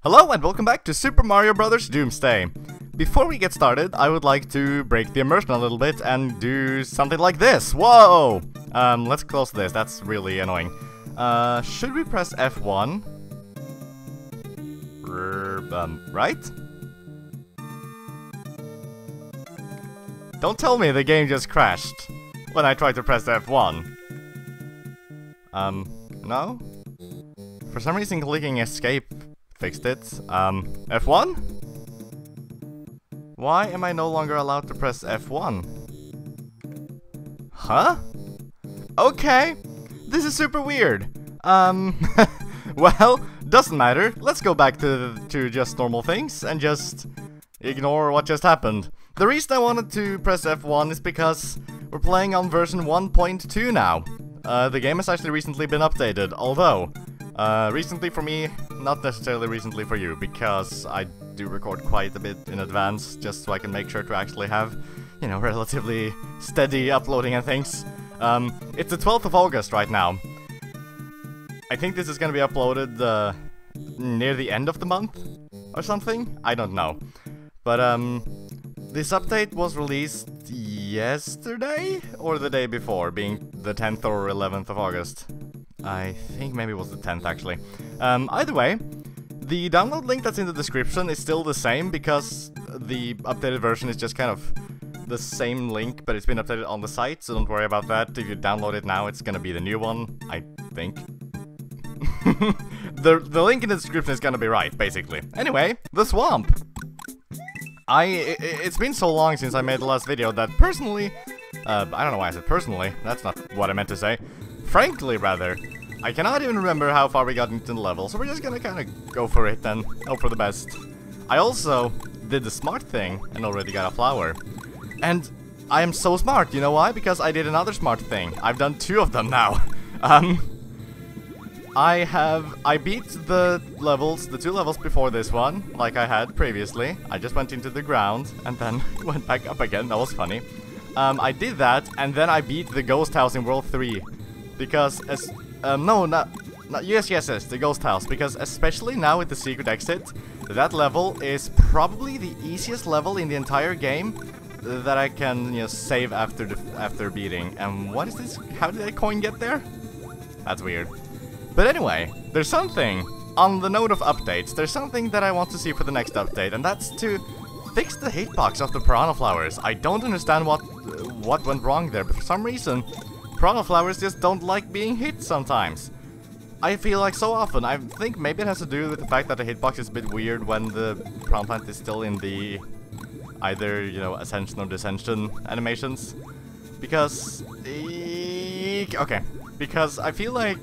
Hello and welcome back to Super Mario Bros. Doomsday. Before we get started, I would like to break the immersion a little bit and do something like this. Whoa! Let's close this, that's really annoying. Should we press F1? Right? Don't tell me the game just crashed when I tried to press F1. No? For some reason clicking escape fixed it. F1? Why am I no longer allowed to press F1? Huh? Okay, this is super weird. Well, doesn't matter. Let's go back to just normal things and just ignore what just happened. The reason I wanted to press F1 is because we're playing on version 1.2 now. The game has actually recently been updated, although recently for me, not necessarily recently for you, because I do record quite a bit in advance, just so I can make sure to actually have, you know, relatively steady uploading and things. It's the 12th of August right now. I think this is gonna be uploaded near the end of the month, or something? I don't know. But this update was released yesterday, or the day before, being the 10th or 11th of August. I think maybe it was the 10th, actually. Either way, the download link that's in the description is still the same, because the updated version is just kind of the same link, but it's been updated on the site, so don't worry about that. If you download it now, it's gonna be the new one, I think. The link in the description is gonna be right, basically. Anyway, the swamp! It's been so long since I made the last video that personally, I don't know why I said personally, that's not what I meant to say. Frankly, rather, I cannot even remember how far we got into the level, so we're just gonna kinda go for it and hope for the best. I also did the smart thing and already got a flower. And I am so smart, you know why? Because I did another smart thing. I've done 2 of them now. I beat the 2 levels before this one, like I had previously. I just went into the ground and then went back up again, that was funny. I did that, and then I beat the ghost house in World 3. Because, yes, the ghost house. Because especially now with the secret exit, that level is probably the easiest level in the entire game that I can, you know, save after beating. And what is this? How did that coin get there? That's weird. But anyway, there's something, on the note of updates, there's something that I want to see for the next update, and that's to fix the hitbox of the piranha flowers. I don't understand what went wrong there, but for some reason, piranha flowers just don't like being hit sometimes. I feel like so often. I think maybe it has to do with the fact that the hitbox is a bit weird when the piranha plant is still in the either, you know, ascension or descension animations. Because because I feel like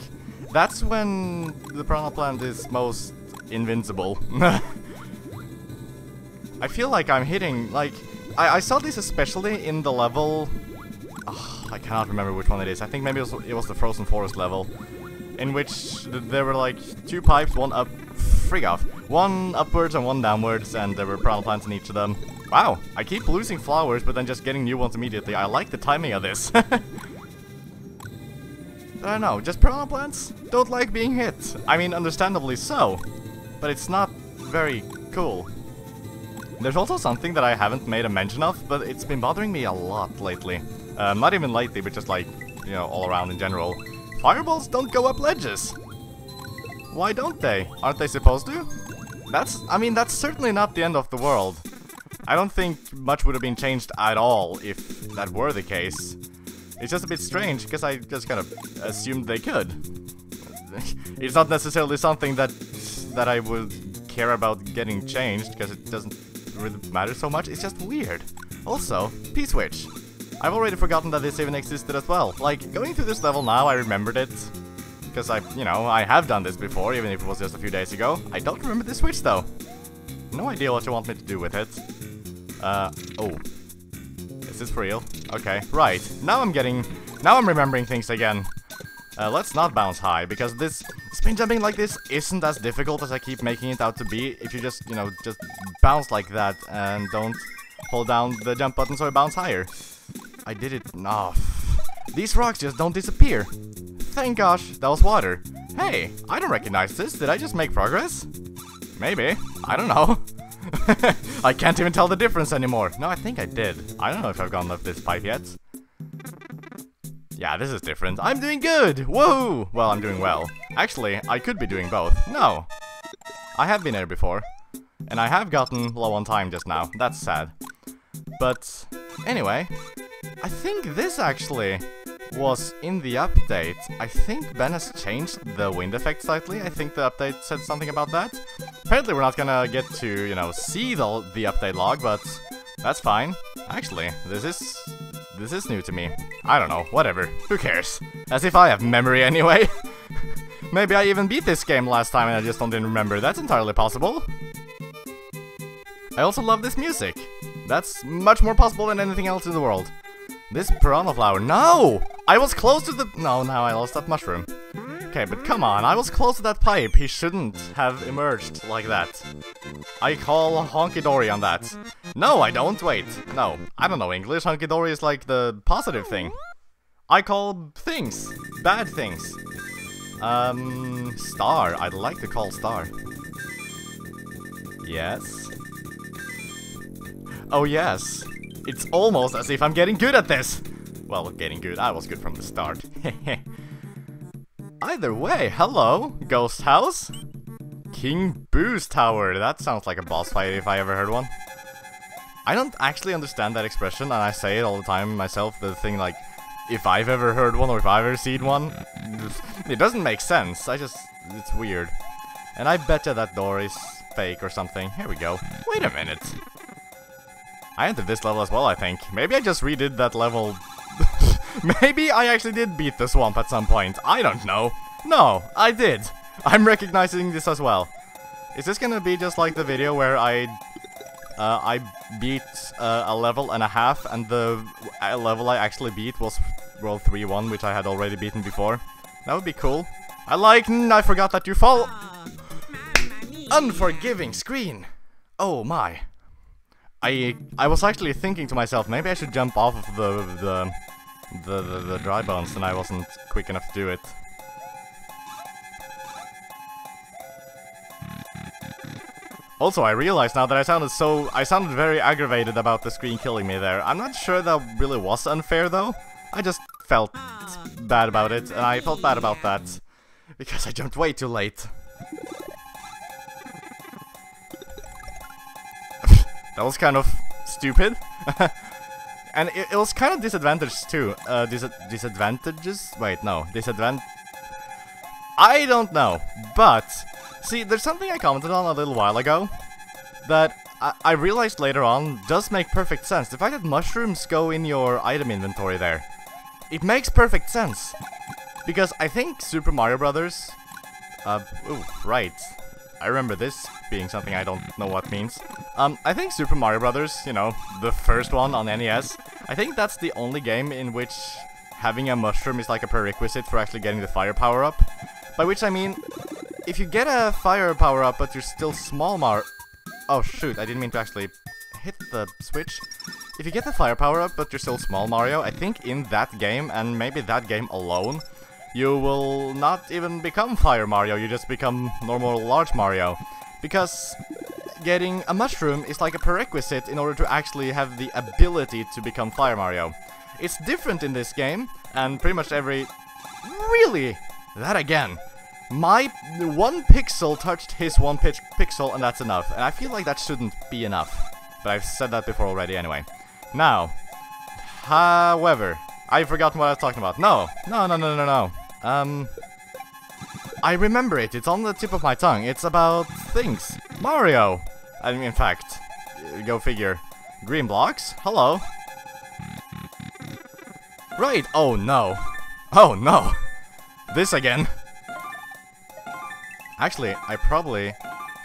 that's when the piranha plant is most invincible. I feel like I'm hitting, like, I saw this especially in the level, I cannot remember which one it is. I think maybe it was the Frozen Forest level, in which there were like 2 pipes, one upwards and one downwards, and there were piranha plants in each of them. Wow, I keep losing flowers, but then just getting new ones immediately. I like the timing of this. I don't know, just piranha plants don't like being hit. I mean, understandably so, but it's not very cool. There's also something that I haven't made a mention of, but it's been bothering me a lot lately. Not even lately, but just like, you know, all around in general. Fireballs don't go up ledges. Why don't they? Aren't they supposed to? I mean, that's certainly not the end of the world. I don't think much would have been changed at all if that were the case. It's just a bit strange, because I just kind of assumed they could. It's not necessarily something that I would care about getting changed, because it doesn't really matter so much. It's just weird. Also, P-switch. I've already forgotten that this even existed as well. Like, going through this level now, I remembered it. Because I have done this before, even if it was just a few days ago. I don't remember this switch, though. No idea what you want me to do with it. Oh. Is this for real? Okay, right. Now I'm remembering things again. Let's not bounce high, because this spin jumping like this isn't as difficult as I keep making it out to be. If you just, just bounce like that and don't hold down the jump button so it bounce higher. I did it. No. These rocks just don't disappear. Thank gosh, that was water. Hey, I don't recognize this. Did I just make progress? Maybe. I don't know. I can't even tell the difference anymore. No, I think I did. I don't know if I've gone up this pipe yet. Yeah, this is different. I'm doing good! Whoa! Well, I'm doing well. Actually, I could be doing both. No. I have been here before. And I have gotten low on time just now. That's sad. But, anyway. I think this actually was in the update. I think Ben has changed the wind effect slightly. I think the update said something about that. Apparently we're not gonna get to, you know, see the update log, but that's fine. Actually, this is new to me. I don't know, whatever. Who cares? As if I have memory anyway. Maybe I even beat this game last time and I just didn't remember. That's entirely possible. I also love this music. That's much more possible than anything else in the world. This piranha flower. No! I was close to the... No, now I lost that mushroom. Okay, but come on, I was close to that pipe. He shouldn't have emerged like that. I call honky-dory on that. No, I don't. Wait. No, I don't know English. Honky-dory is like the positive thing. I call things. Bad things. Star. I'd like to call star. Yes. Oh, yes. It's almost as if I'm getting good at this. Well, getting good. I was good from the start. Either way, hello, Ghost House. King Boo's Tower. That sounds like a boss fight if I ever heard one. I don't actually understand that expression, and I say it all the time myself. The thing like, if I've ever heard one or if I've ever seen one, it doesn't make sense. It's weird. And I bet you that door is fake or something. Here we go. Wait a minute. I entered this level as well, I think. Maybe I just redid that level. Maybe I actually did beat the swamp at some point. I don't know. No, I did. I'm recognizing this as well. Is this gonna be just like the video where I beat a level and a half, and the level I actually beat was World 3-1, which I had already beaten before? That would be cool. I forgot that you fall. Unforgiving screen. Oh my. I was actually thinking to myself, maybe I should jump off of the dry bones, and I wasn't quick enough to do it. Also, I realize now that I sounded very aggravated about the screen killing me there. I'm not sure that really was unfair though. I just felt bad about it, and I felt bad about that because I jumped way too late. That was kind of stupid. And it was kind of disadvantaged too. Disadvantages? Wait, no. I don't know. But, see, there's something I commented on a little while ago that I realized later on does make perfect sense. The fact that mushrooms go in your item inventory there. It makes perfect sense. Because I think Super Mario Brothers... ooh, right. I remember this being something I don't know what means. I think Super Mario Brothers, you know, the first one on NES, I think that's the only game in which having a mushroom is like a prerequisite for actually getting the fire power-up. By which I mean, if you get a fire power-up but you're still small Mario... Oh shoot, I didn't mean to actually hit the switch. If you get the fire power-up but you're still small Mario, I think in that game, and maybe that game alone, you will not even become Fire Mario, you just become normal large Mario. Because getting a mushroom is like a prerequisite in order to actually have the ability to become Fire Mario. It's different in this game, and pretty much every... Really? That again. My 1 pixel touched his 1 pixel, and that's enough. And I feel like that shouldn't be enough. But I've said that before already anyway. Now, however, I've forgotten what I was talking about. No. I remember it. It's on the tip of my tongue. It's about things. Mario. I mean, in fact, go figure. Green blocks? Hello. Right. Oh no. Oh no. This again. Actually, I probably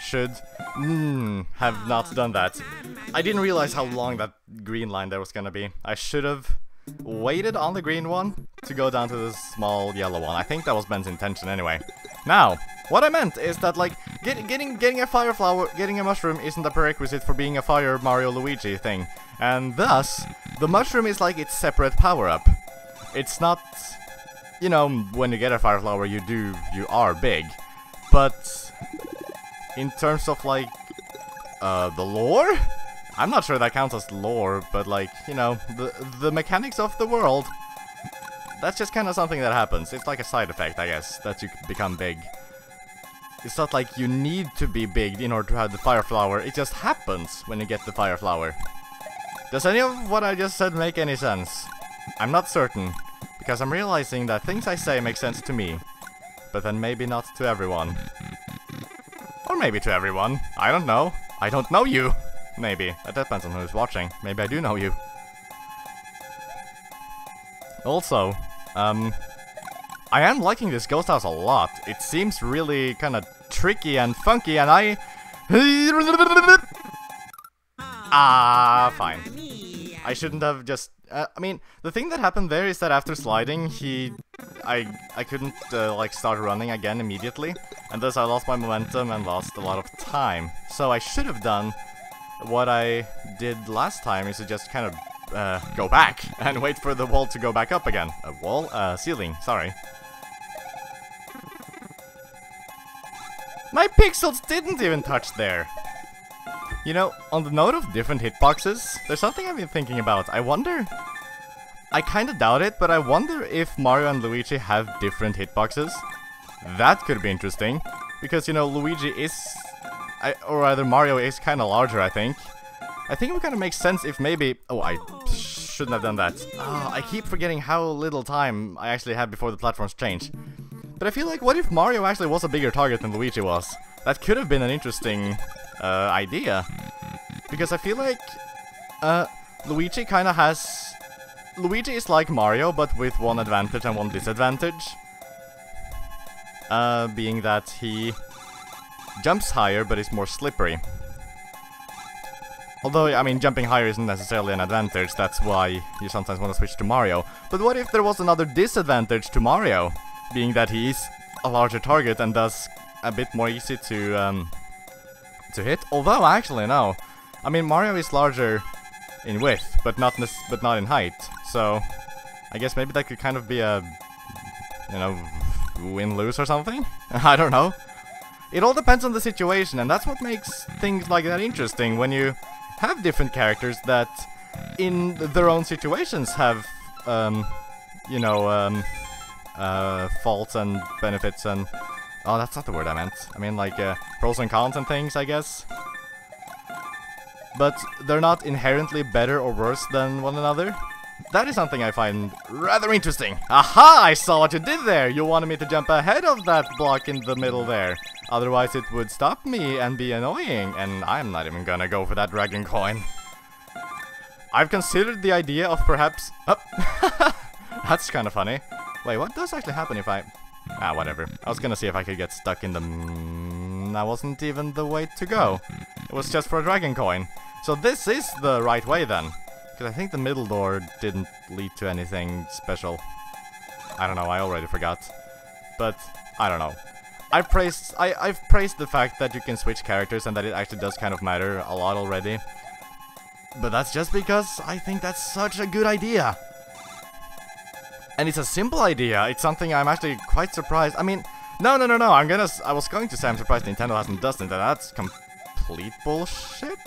should have not done that. I didn't realize how long that green line there was gonna be. I should have waited on the green one to go down to the small yellow one. I think that was Ben's intention anyway. Now, what I meant is that, like, getting a fire flower, getting a mushroom isn't a prerequisite for being a Fire Mario Luigi thing. And thus, the mushroom is like its separate power-up. It's not... you know, when you get a fire flower, you are big. But in terms of like the lore, I'm not sure that counts as lore, but like, you know, the mechanics of the world, that's just kind of something that happens. It's like a side effect, I guess, that you become big. It's not like you need to be big in order to have the fire flower, it just happens when you get the fire flower. Does any of what I just said make any sense? I'm not certain, because I'm realizing that things I say make sense to me, but then maybe not to everyone. Or maybe to everyone, I don't know. I don't know you! Maybe, that depends on who's watching. Maybe I do know you. Also, I am liking this ghost house a lot. It seems really kind of tricky and funky, and I... fine. I shouldn't have just... I mean, the thing that happened there is that after sliding, I couldn't, like, start running again immediately, and thus I lost my momentum and lost a lot of time. So I should have done what I did last time, is to just kind of, go back and wait for the wall to go back up again. A wall? Ceiling, sorry. My pixels didn't even touch there! You know, on the note of different hitboxes, there's something I've been thinking about. I wonder... I kinda doubt it, but I wonder if Mario and Luigi have different hitboxes. That could be interesting, because, you know, Luigi is... or rather, Mario is kinda larger, I think. I think it would kinda make sense if maybe... Oh, I shouldn't have done that. I keep forgetting how little time I actually had before the platforms change. But I feel like, what if Mario actually was a bigger target than Luigi was? That could have been an interesting idea. Because I feel like Luigi kinda has... Luigi is like Mario, but with one advantage and one disadvantage. Being that he jumps higher, but is more slippery. Although, I mean, jumping higher isn't necessarily an advantage, that's why you sometimes want to switch to Mario. But what if there was another disadvantage to Mario? Being that he is a larger target and thus a bit more easy to hit. Although, actually, no. I mean, Mario is larger in width, but not in height. So, I guess maybe that could kind of be a, you know, win-lose or something? I don't know. It all depends on the situation, and that's what makes things like that interesting, when you have different characters that, in their own situations, have, you know, faults and benefits and... Oh, that's not the word I meant. I mean, like, pros and cons and things, I guess. But they're not inherently better or worse than one another. That is something I find rather interesting. Aha! I saw what you did there! You wanted me to jump ahead of that block in the middle there. Otherwise it would stop me and be annoying, and I'm not even gonna go for that dragon coin. I've considered the idea of perhaps... Oh! That's kind of funny. Wait, what does actually happen if I... Ah, whatever. I was gonna see if I could get stuck in the... That wasn't even the way to go. It was just for a dragon coin. So this is the right way then. Because I think the middle door didn't lead to anything special. I don't know, I already forgot. But, I don't know. I've praised the fact that you can switch characters and that it actually does kind of matter a lot already. But that's just because I think that's such a good idea. And it's a simple idea. It's something I'm actually quite surprised. I mean, no. I was going to say I'm surprised Nintendo hasn't done it. That's complete bullshit.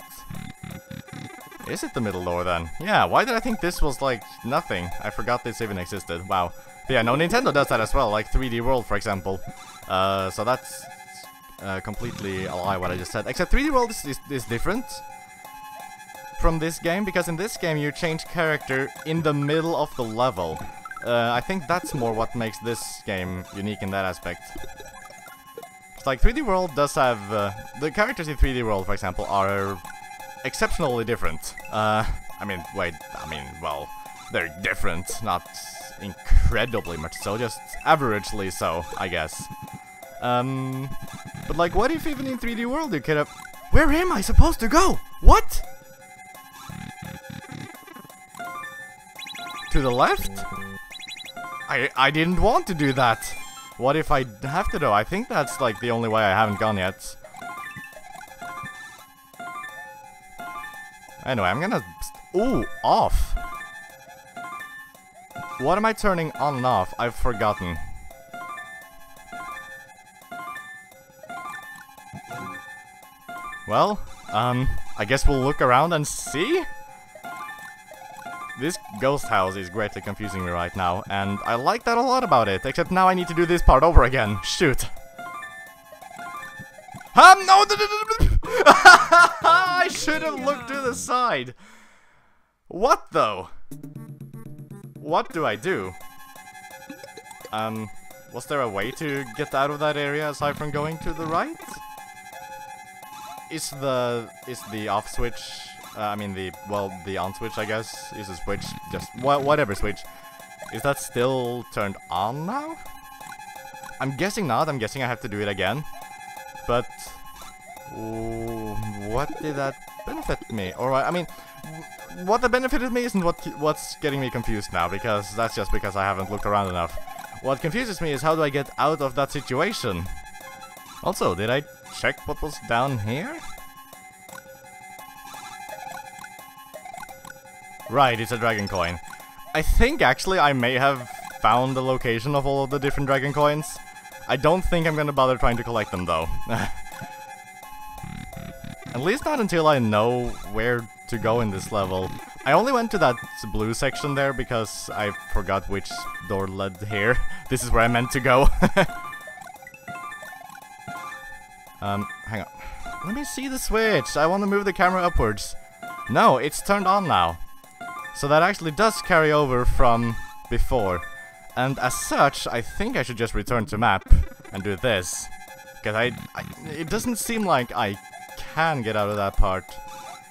Is it the middle door then? Yeah, why did I think this was like nothing? I forgot this even existed. Wow. But yeah, no, Nintendo does that as well, like 3D World, for example. So that's completely a lie what I just said. Except 3D World is different from this game, because in this game you change character in the middle of the level. I think that's more what makes this game unique in that aspect. It's like 3D World does have... the characters in 3D World, for example, are exceptionally different. Well, they're different, not incredibly much so, just averagely so, I guess. But like, what if even in 3D World you could have... Where am I supposed to go? What? To the left? I didn't want to do that. What if I have to though? I think that's like the only way I haven't gone yet. Anyway, I'm gonna... Ooh, off. What am I turning on and off? I've forgotten. Well, I guess we'll look around and see? This ghost house is greatly confusing me right now, and I like that a lot about it, except now I need to do this part over again. Shoot. No! I should have looked to the side! What, though? What do I do? Was there a way to get out of that area aside from going to the right? Is the off switch, the on switch, I guess, is a switch, just whatever switch. Is that still turned on now? I'm guessing not, I'm guessing I have to do it again. But, what did that benefit me? Alright, I mean, what that benefited me isn't what's getting me confused now, because that's just because I haven't looked around enough. What confuses me is how do I get out of that situation? Also, did I check what was down here? Right, it's a dragon coin. I think actually I may have found the location of all of the different dragon coins. I don't think I'm gonna bother trying to collect them though. At least not until I know where to go in this level. I only went to that blue section there because I forgot which door led here. This is where I meant to go. Hang on. Let me see the switch. I want to move the camera upwards. No, it's turned on now. So that actually does carry over from before. And as such, I think I should just return to map and do this. Because it doesn't seem like I can get out of that part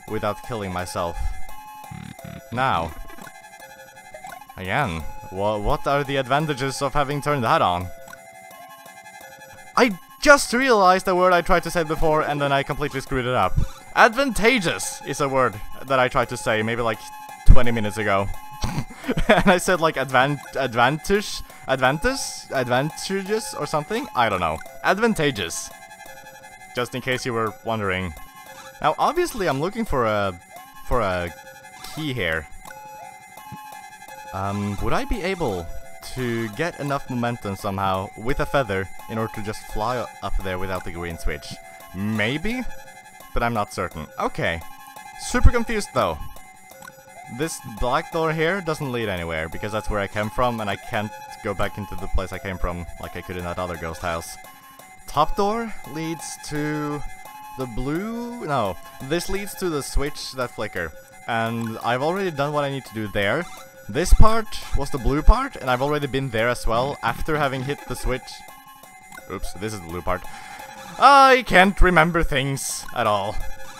without killing myself. Now, again, what are the advantages of having turned that on? I just realized the word I tried to say before and then I completely screwed it up. Advantageous is a word that I tried to say maybe like 20 minutes ago. And I said like advantageous or something? I don't know. Advantageous. Just in case you were wondering. Now obviously I'm looking for a key here. Would I be able to get enough momentum somehow with a feather in order to just fly up there without the green switch? Maybe? But I'm not certain. Okay. Super confused though. This black door here doesn't lead anywhere because that's where I came from and I can't go back into the place I came from like I could in that other ghost house. Top door leads to the blue... No, this leads to the switch that flicker. And I've already done what I need to do there. This part was the blue part, and I've already been there as well after having hit the switch. Oops, this is the blue part. I can't remember things at all.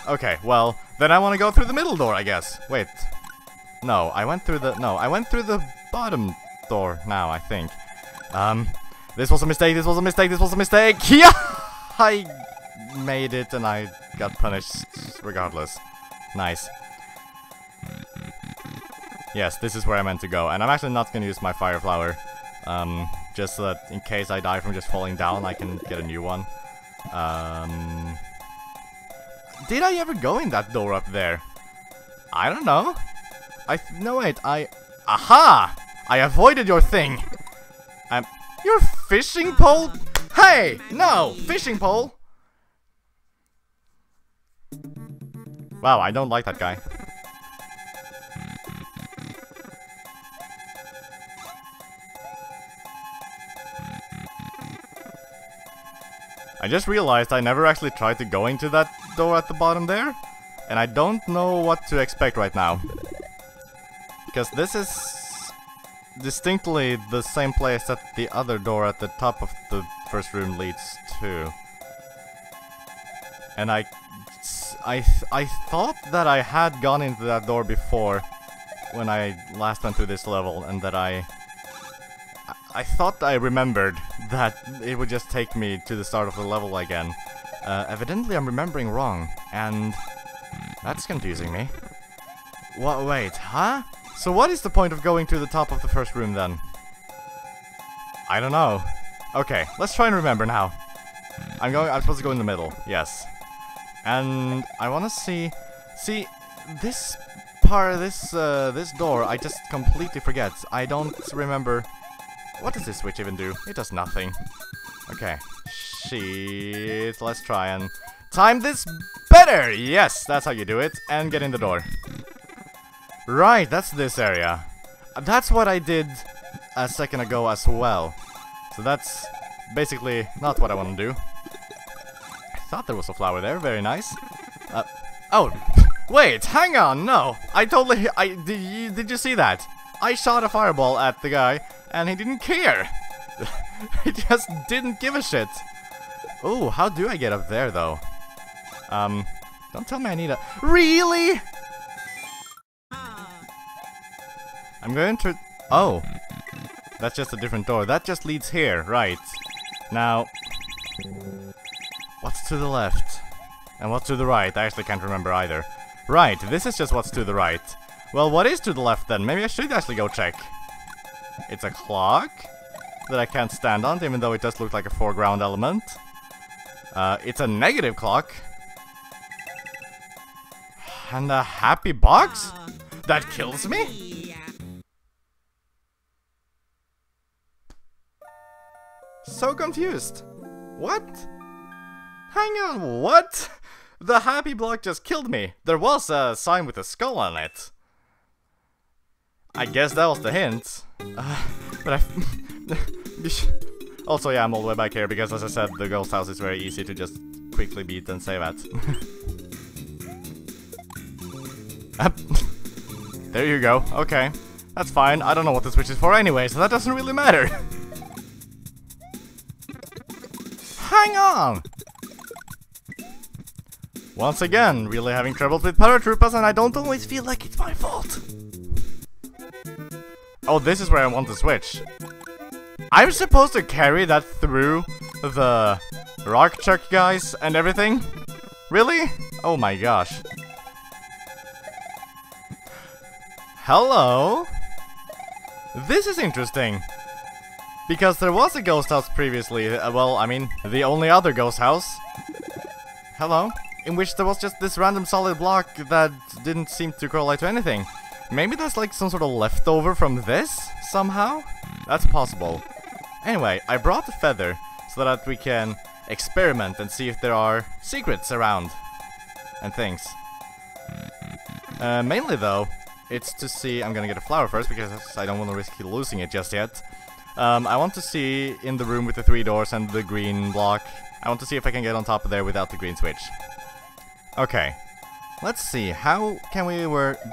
Okay, well, then I want to go through the middle door, I guess. Wait. No, I went through the bottom door now, I think. This was a mistake, this was a mistake, this was a mistake! Yeah! I made it and I got punished regardless. Nice. Yes, this is where I meant to go, and I'm actually not gonna use my fire flower. Just so that in case I die from just falling down, I can get a new one. Did I ever go in that door up there? I don't know. No wait, aha! I avoided your thing! Your fishing pole? Hey! No! Fishing pole! Wow, I don't like that guy. I just realized I never actually tried to go into that door at the bottom there, and I don't know what to expect right now. Because this is distinctly the same place that the other door at the top of the first room leads to. And I thought that I had gone into that door before when I last went through this level, and that I thought I remembered that it would just take me to the start of the level again. Evidently I'm remembering wrong, and that's confusing me. Wait, huh? So what is the point of going to the top of the first room then? I don't know. Okay, let's try and remember now. I'm supposed to go in the middle, yes. And I wanna see, this this door, I just completely forget. I don't remember. What does this switch even do? It does nothing. Okay. Shit. Let's try and time this better. Yes, that's how you do it. And get in the door. Right, that's this area. That's what I did a second ago as well. So that's basically not what I want to do. I thought there was a flower there. Very nice. Oh, wait, hang on. No, did you see that? I shot a fireball at the guy and he didn't care. He just didn't give a shit. Oh, how do I get up there though? Don't tell me I need a... Really? I'm going to... Oh. That's just a different door. That just leads here, right. Now... What's to the left? And what's to the right? I actually can't remember either. Right, this is just what's to the right. Well, what is to the left then? Maybe I should actually go check. It's a clock that I can't stand on, even though it does look like a foreground element. It's a negative clock. And a happy box? That kills me? So confused. What? Hang on, what? The happy block just killed me. There was a sign with a skull on it. I guess that was the hint. But I... Also, yeah, I'm all the way back here because, as I said, the ghost house is very easy to just quickly beat and save at. There you go. Okay. That's fine. I don't know what the switch is for anyway, so that doesn't really matter. Hang on! Once again, really having troubles with paratroopers, and I don't always feel like it's my fault. Oh, this is where I want to switch. I'm supposed to carry that through the rock chuck guys and everything? Really? Oh my gosh. Hello? This is interesting. Because there was a ghost house previously, well, I mean, the only other ghost house. Hello? In which there was just this random solid block that didn't seem to correlate to anything. Maybe that's like some sort of leftover from this, somehow? That's possible. Anyway, I brought a feather so that we can experiment and see if there are secrets around. And things. Mainly though, it's to see... I'm gonna get a flower first because I don't want to risk losing it just yet. I want to see in the room with the 3 doors and the green block. I want to see if I can get on top of there without the green switch. Okay. Let's see. How can we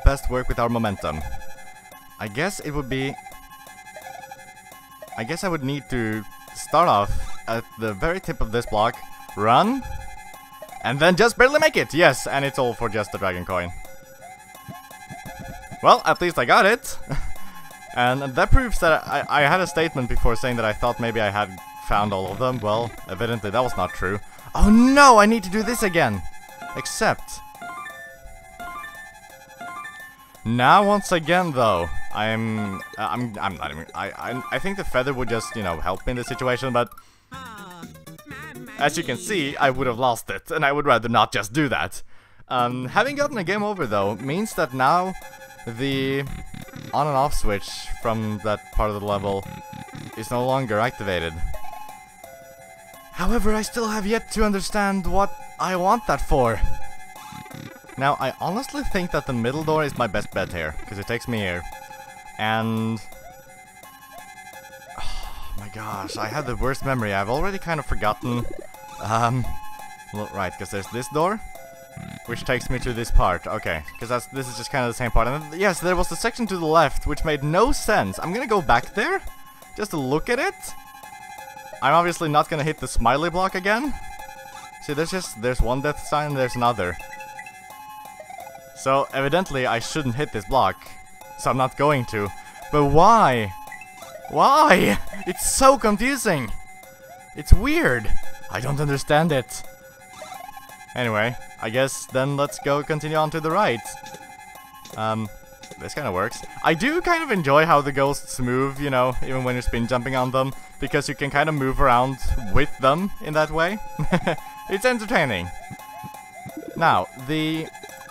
best work with our momentum? I guess it would be... I guess I would need to start off at the very tip of this block, run, and then just barely make it. Yes, and it's all for just the dragon coin. Well, at least I got it. And that proves that I had a statement before saying that I thought maybe I had found all of them. Well, evidently that was not true. Oh no, I need to do this again. Except... Now, once again, though, I'm not even... I think the feather would just, you know, help me in this situation, but... As you can see, I would have lost it, and I would rather not just do that. Having gotten a game over, though, means that now the on and off switch from that part of the level is no longer activated. However, I still have yet to understand what I want that for. Now, I honestly think that the middle door is my best bet here, because it takes me here. And... oh my gosh, I have the worst memory. I've already kind of forgotten. Well, right, because there's this door, which takes me to this part. Okay, because this is just kind of the same part. And then, yes, there was the section to the left, which made no sense. I'm gonna go back there, just to look at it. I'm obviously not gonna hit the smiley block again. See, there's one death sign and there's another. So, evidently, I shouldn't hit this block. So I'm not going to. But why? Why? It's so confusing. It's weird. I don't understand it. Anyway, I guess then let's go continue on to the right. This kind of works. I do kind of enjoy how the ghosts move, you know, even when you're spin jumping on them. Because you can kind of move around with them in that way. It's entertaining. Now, the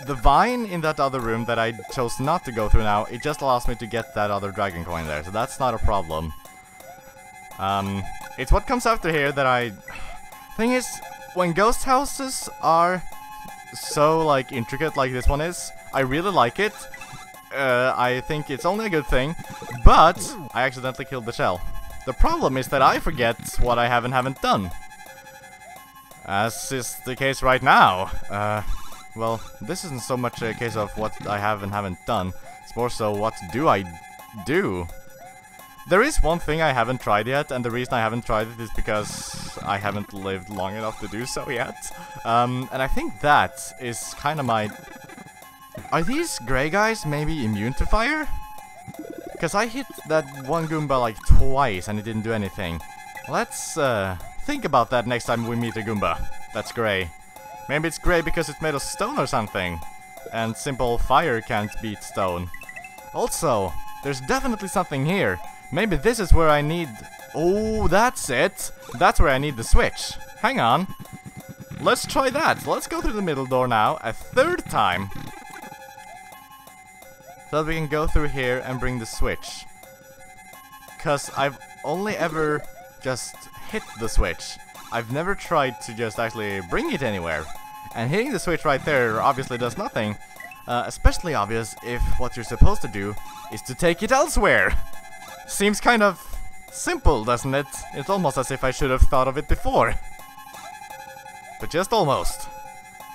the vine in that other room that I chose not to go through now, it just allows me to get that other dragon coin there, so that's not a problem. It's what comes after here that I... Thing is, when ghost houses are so, like, intricate like this one is, I really like it. I think it's only a good thing, but I accidentally killed the shell. The problem is that I forget what I have and haven't done. As is the case right now. Well, this isn't so much a case of what I have and haven't done. It's more so, what do I do? There is one thing I haven't tried yet, and the reason I haven't tried it is because I haven't lived long enough to do so yet. And I think that is kind of my... Are these grey guys maybe immune to fire? Because I hit that one Goomba like twice and it didn't do anything. Let's think about that next time we meet a Goomba that's grey. Maybe it's grey because it's made of stone or something. And simple fire can't beat stone. Also, there's definitely something here. Maybe this is where I need... Oh, that's it! That's where I need the switch. Hang on. Let's try that. Let's go through the middle door now, a third time. So that we can go through here and bring the switch. Because I've only ever just hit the switch. I've never tried to just actually bring it anywhere. And hitting the switch right there obviously does nothing. Especially obvious if what you're supposed to do is to take it elsewhere. Seems kind of simple, doesn't it? It's almost as if I should have thought of it before. But just almost.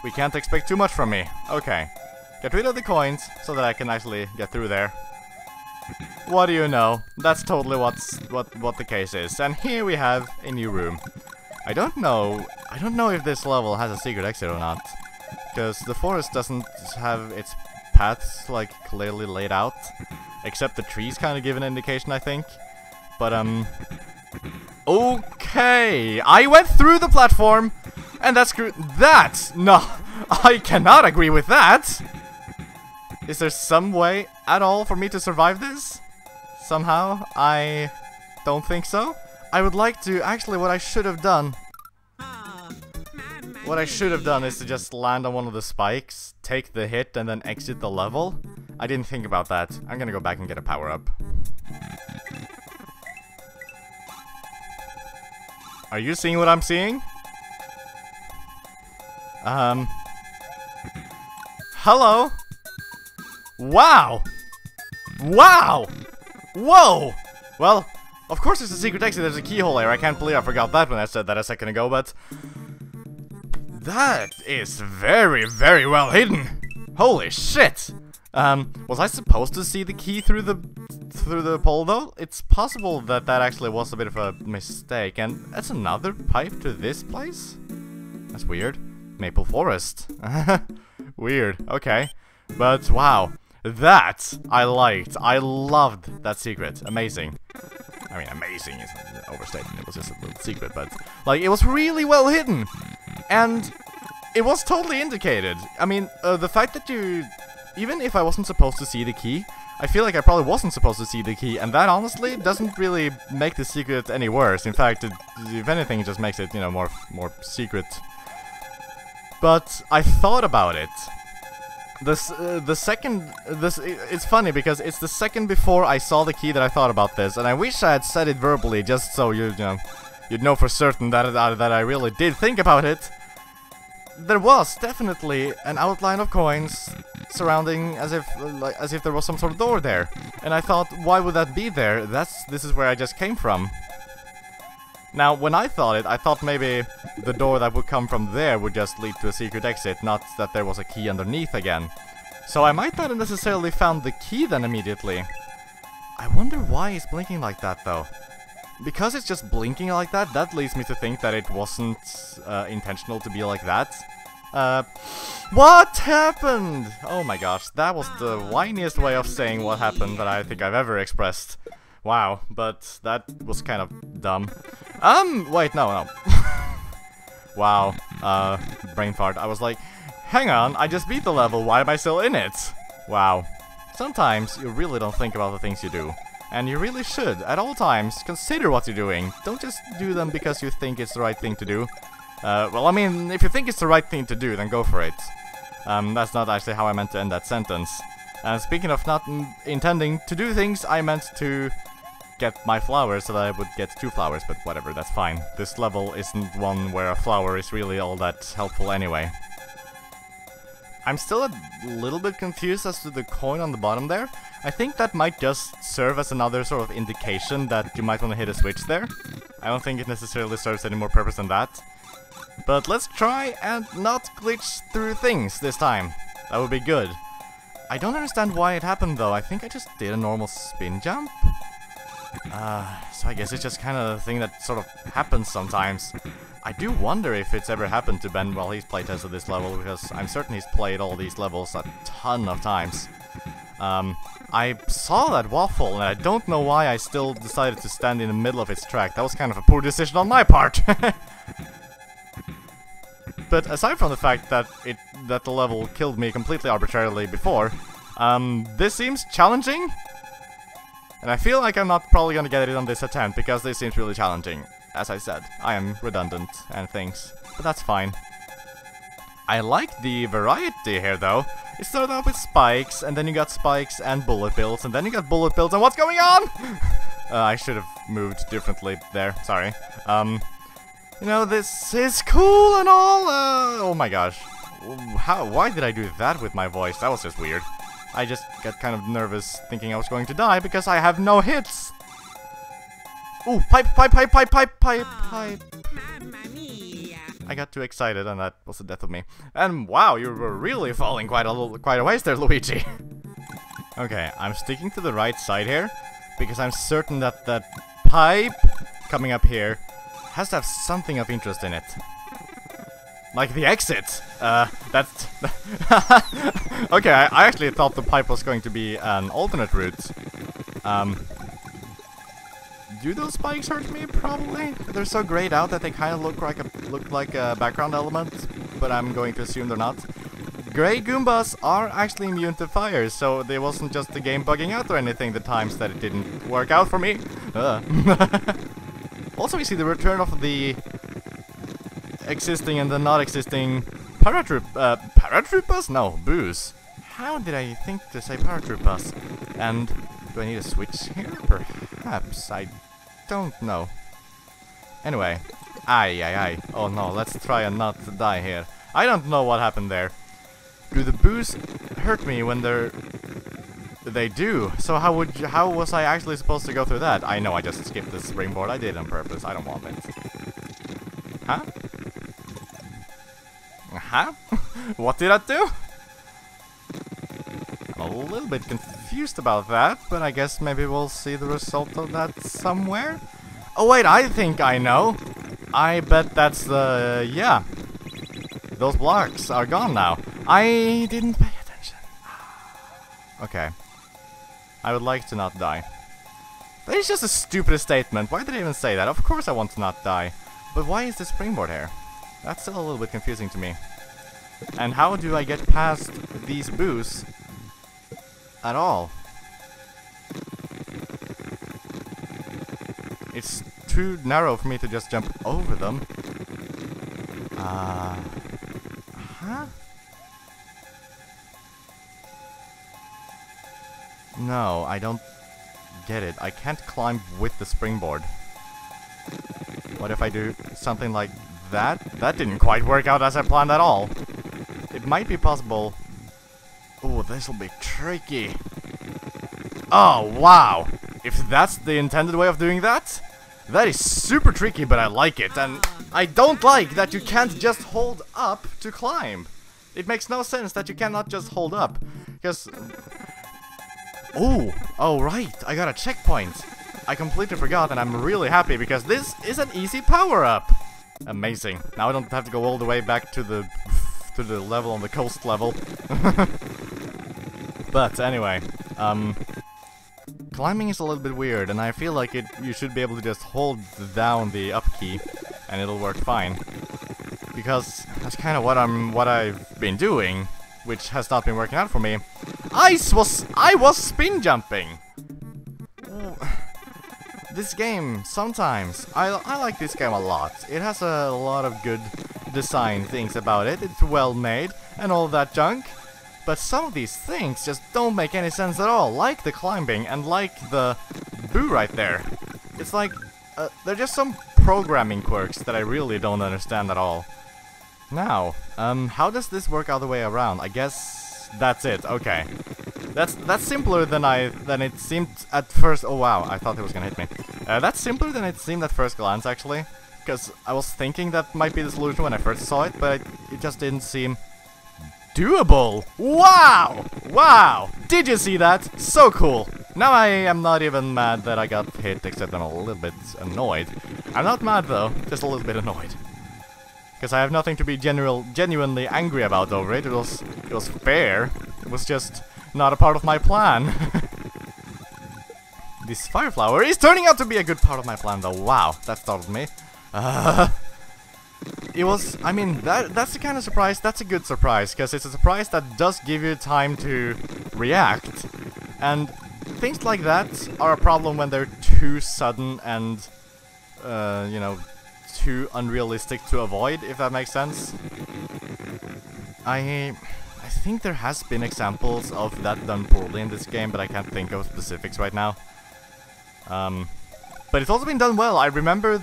We can't expect too much from me. Okay. Get rid of the coins so that I can actually get through there. What do you know? That's totally what the case is. And here we have a new room. I don't know if this level has a secret exit or not. Because the forest doesn't have its paths like clearly laid out. Except the trees kind of give an indication, I think. But okay, I went through the platform, and that's that. No, I cannot agree with that. Is there some way at all for me to survive this? Somehow, I don't think so. I would like to, actually what I should have done. What I should have done is to just land on one of the spikes, take the hit, and then exit the level. I didn't think about that. I'm gonna go back and get a power-up. Are you seeing what I'm seeing? Hello? Wow! Wow! Whoa! Well, of course there's a secret exit, there's a keyhole here. I can't believe I forgot that when I said that a second ago, but... That is very, very well hidden! Holy shit! Was I supposed to see the key through the pole though? It's possible that that actually was a bit of a mistake, and that's another pipe to this place? That's weird. Maple Forest. Weird, okay. But wow, that I liked. I loved that secret. Amazing. I mean, amazing is an overstatement. It was just a little secret, but like, it was really well hidden. And it was totally indicated. I mean, the fact that you... Even if I wasn't supposed to see the key, I feel like I probably wasn't supposed to see the key, and that honestly doesn't really make the secret any worse. In fact, if anything, it just makes it, you know, more secret. But I thought about it. It's funny because it's the second before I saw the key that I thought about this, and I wish I had said it verbally just so you'd know for certain that I really did think about it. There was definitely an outline of coins surrounding as if there was some sort of door there, and I thought, why would that be there? This is where I just came from. Now, when I thought maybe the door that would come from there would just lead to a secret exit, not that there was a key underneath again. So I might not have necessarily found the key then immediately. I wonder why it's blinking like that though. Because it's just blinking like that, that leads me to think that it wasn't intentional to be like that. What happened? Oh my gosh, that was the whiniest way of saying what happened that I think I've ever expressed. Wow, but that was kind of dumb. Wait, no. Wow, brain fart. I was like, hang on, I just beat the level, why am I still in it? Wow. Sometimes you really don't think about the things you do. And you really should, at all times, consider what you're doing. Don't just do them because you think it's the right thing to do. Well, I mean, if you think it's the right thing to do, then go for it. That's not actually how I meant to end that sentence. Speaking of not intending to do things, I meant to get my flowers so that I would get 2 flowers, but whatever, that's fine. This level isn't one where a flower is really all that helpful anyway. I'm still a little bit confused as to the coin on the bottom there. I think that might just serve as another sort of indication that you might want to hit a switch there. I don't think it necessarily serves any more purpose than that. But let's try and not glitch through things this time. That would be good. I don't understand why it happened though. I think I just did a normal spin jump. So I guess it's just kind of a thing that sort of happens sometimes. I do wonder if it's ever happened to Ben while he's playtested this level, because I'm certain he's played all these levels a ton of times. I saw that waffle, and I don't know why I still decided to stand in the middle of its track. That was kind of a poor decision on my part. But aside from the fact that the level killed me completely arbitrarily before, this seems challenging. And I feel like I'm not probably gonna get it on this attempt, because this seems really challenging. As I said, I am redundant and things, but that's fine. I like the variety here though. It started out with spikes, and then you got spikes and bullet bills, and then you got bullet bills, and what's going on?! I should have moved differently there, sorry. You know, this is cool and all, oh my gosh. Why did I do that with my voice? That was just weird. I just got kind of nervous thinking I was going to die because I have no hits. Ooh, pipe. Mamma mia. I got too excited and that was the death of me. And wow, you were really falling quite a ways there, Luigi. Okay, I'm sticking to the right side here because I'm certain that that pipe coming up here has to have something of interest in it. Like the exit! That's... Okay, I actually thought the pipe was going to be an alternate route. Do those spikes hurt me? Probably. They're so grayed out that they kind of look like a background element, but I'm going to assume they're not. Gray Goombas are actually immune to fire, so there wasn't just the game bugging out or anything the times that it didn't work out for me. Also, we see the return of the existing and the not existing paratroopers? No, boos. How did I think to say paratroopers? And do I need a switch here? Perhaps. I don't know. Anyway. Aye. Oh no, let's try and not die here. I don't know what happened there. Do the boos hurt me when they do? So how was I actually supposed to go through that? I know I just skipped the springboard. I did it on purpose. I don't want it. Huh? Huh? What did I do? I'm a little bit confused about that, but I guess maybe we'll see the result of that somewhere. Oh wait, I think I know. I bet that's the... yeah. Those blocks are gone now. I didn't pay attention. Okay. I would like to not die. That is just the stupidest statement. Why did I even say that? Of course I want to not die. But why is the springboard here? That's still a little bit confusing to me. And how do I get past these boos at all? It's too narrow for me to just jump over them. Huh? No, I don't get it. I can't climb with the springboard. What if I do something like that? That didn't quite work out as I planned at all. It might be possible. Oh, this will be tricky. Oh, wow. If that's the intended way of doing that, that is super tricky, but I like it. And I don't like that you can't just hold up to climb. It makes no sense that you cannot just hold up. Because... oh, right. I got a checkpoint. I completely forgot, and I'm really happy because this is an easy power-up. Amazing. Now I don't have to go all the way back to the level on the coast level. But anyway, climbing is a little bit weird, and I feel like you should be able to just hold down the up key, and it'll work fine. Because that's kind of what I've been doing, which has not been working out for me. I was spin jumping. This game, sometimes, I like this game a lot. It has a lot of good design things about it. It's well made and all that junk. But some of these things just don't make any sense at all. Like the climbing and like the boo right there. It's like, they're just some programming quirks that I really don't understand at all. Now, how does this work all the way around? I guess that's it. Okay, that's simpler than it seemed at first. Oh wow, I thought it was gonna hit me. That's simpler than it seemed at first glance, actually, because I was thinking that might be the solution when I first saw it, but it just didn't seem doable. Wow! Wow! Did you see that? So cool. Now I am not even mad that I got hit, except I'm a little bit annoyed. I'm not mad though, just a little bit annoyed. Because I have nothing to be genuinely angry about over it. It was fair. It was just not a part of my plan. This fire flower is turning out to be a good part of my plan though. Wow, that startled me. It was, I mean, that's the kind of surprise, that's a good surprise, because it's a surprise that does give you time to react. And things like that are a problem when they're too sudden and, you know, too unrealistic to avoid, if that makes sense. I think there has been examples of that done poorly in this game, but I can't think of specifics right now. But it's also been done well. I remember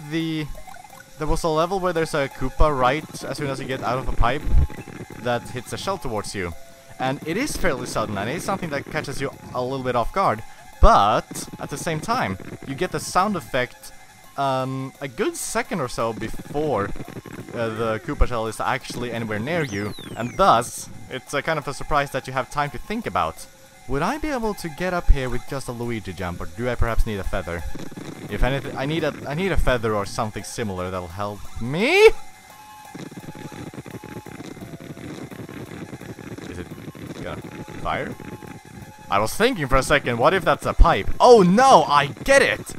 there was a level where there's a Koopa right as soon as you get out of a pipe that hits a shell towards you. And it is fairly sudden, and it is something that catches you a little bit off guard. But, at the same time, you get the sound effect a good second or so before the Koopa shell is actually anywhere near you. And thus, it's a kind of a surprise that you have time to think about. Would I be able to get up here with just a Luigi jump, or do I perhaps need a feather? If anything, I need a feather or something similar that'll help me. Is it gonna fire? I was thinking for a second, what if that's a pipe? Oh no, I get it!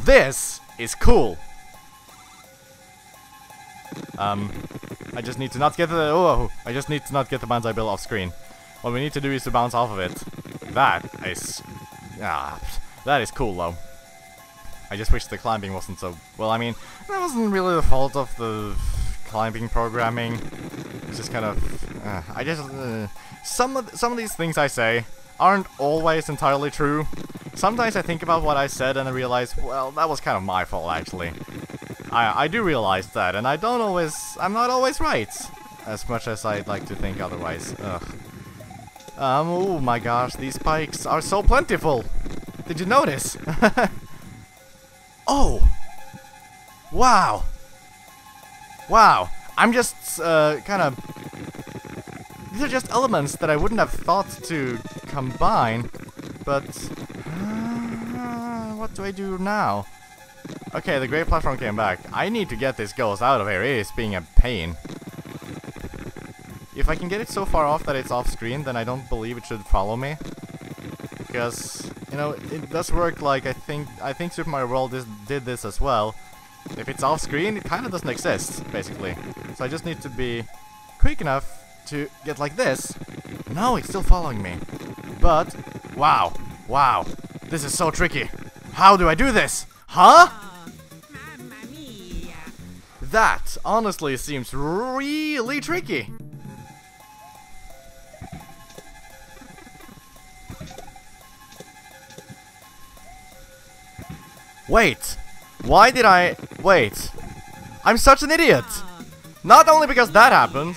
This is cool. I just need to not get the I just need to not get the Banzai Bill off screen. What we need to do is to bounce off of it. That is cool though. I just wish the climbing wasn't so... Well, I mean, that wasn't really the fault of the climbing programming. It's just kind of... some of these things I say aren't always entirely true. Sometimes I think about what I said and I realize, well, that was kind of my fault actually. I do realize that, and I'm not always right. As much as I'd like to think otherwise. Ugh. Oh my gosh, these spikes are so plentiful! Did you notice? Oh! Wow! Wow! I'm just, kind of... These are just elements that I wouldn't have thought to combine, but... what do I do now? Okay, the great platform came back. I need to get this ghost out of here. It is being a pain. If I can get it so far off that it's off screen, then I don't believe it should follow me. Because, you know, it does work like I think Super Mario World did this as well. If it's off screen, it kind of doesn't exist, basically. So I just need to be quick enough to get like this. No, it's still following me. But, wow, wow, this is so tricky. How do I do this? Huh? That, honestly, seems really tricky. Wait, why did I... Wait, I'm such an idiot! Not only because that happened,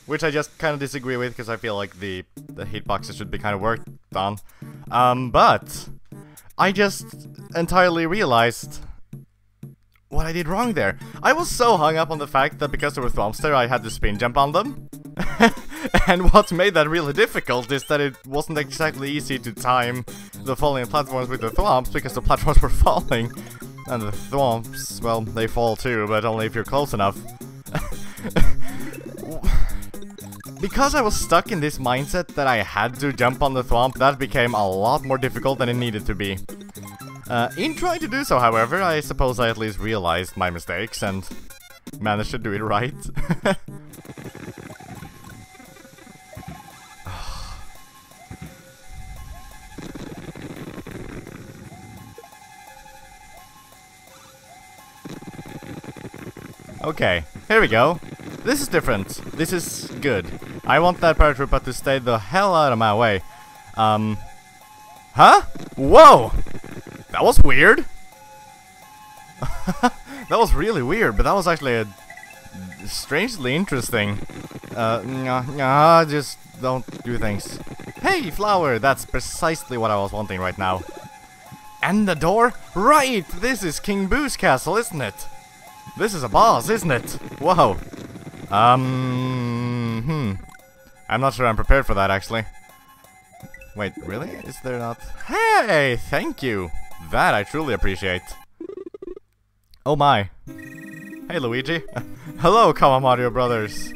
which I just kind of disagree with because I feel like the hitboxes should be kind of worked on, but I just entirely realized what I did wrong there. I was so hung up on the fact that because there were thwomps there, I had to spin jump on them. And what made that really difficult is that it wasn't exactly easy to time the falling platforms with the thwomps, because the platforms were falling. And the thwomps, well, they fall too, but only if you're close enough. Because I was stuck in this mindset that I had to jump on the thwomp, that became a lot more difficult than it needed to be. In trying to do so, however, I suppose I at least realized my mistakes and managed to do it right. Okay, here we go. This is different. This is good. I want that paratrooper to stay the hell out of my way. Huh? Whoa! That was weird. That was really weird, but that was actually a strangely interesting. Just don't do things. Hey, flower! That's precisely what I was wanting right now. And the door? Right! This is King Boo's castle, isn't it? This is a boss, isn't it? Whoa. I'm not sure I'm prepared for that, actually. Wait, really? Is there not? Hey! Thank you! That I truly appreciate. Oh my. Hey, Luigi. Hello, Kama Mario Brothers.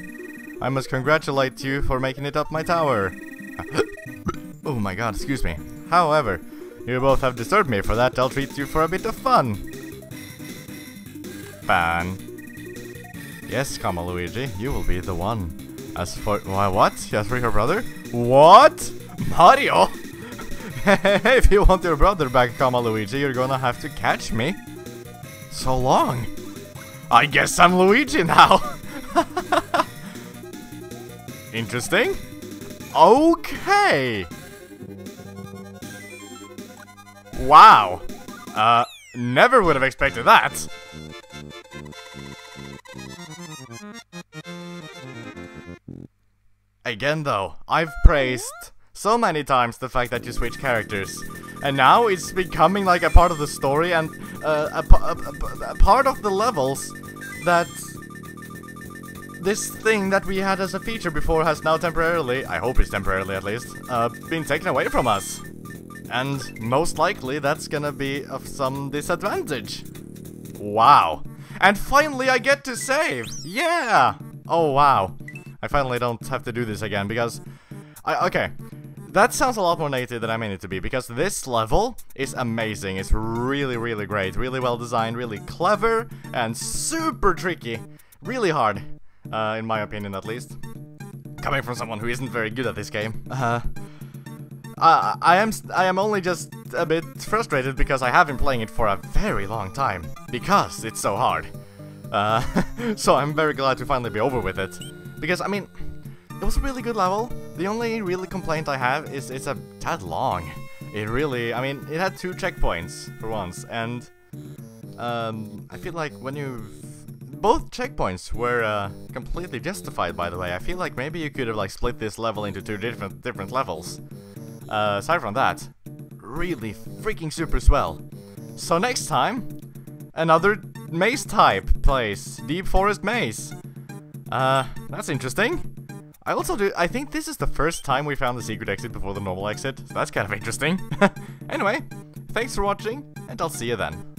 I must congratulate you for making it up my tower. Oh my god, excuse me. However, you both have disturbed me for that. I'll treat you for a bit of fun. Fun. Yes, Kama Luigi, you will be the one. As for... what? As for your brother? What? Mario? If you want your brother back, Kama Luigi, you're gonna have to catch me. So long. I guess I'm Luigi now. Interesting. Okay. Wow. Never would have expected that. Again though, I've praised so many times the fact that you switch characters. And now it's becoming like a part of the story and a part of the levels that this thing that we had as a feature before has now temporarily, I hope it's temporarily at least, been taken away from us. And most likely that's gonna be of some disadvantage. Wow. And finally I get to save! Yeah! Oh wow. I finally don't have to do this again because... okay. That sounds a lot more negative than I mean it to be, because this level is amazing. It's really, really great. Really well designed, really clever, and super tricky. Really hard, in my opinion at least. Coming from someone who isn't very good at this game. I am only just a bit frustrated because I have been playing it for a very long time. Because it's so hard. So I'm very glad to finally be over with it. Because, I mean... it was a really good level. The only really complaint I have is it's a tad long. It really, I mean, it had 2 checkpoints for once, and I feel like when you... both checkpoints were completely justified, by the way. I feel like maybe you could have like split this level into 2 different levels. Aside from that, really freaking super swell. So next time, another maze type place, Deep Forest Maze. That's interesting. I think this is the first time we found the secret exit before the normal exit, so that's kind of interesting. Anyway, thanks for watching, and I'll see you then.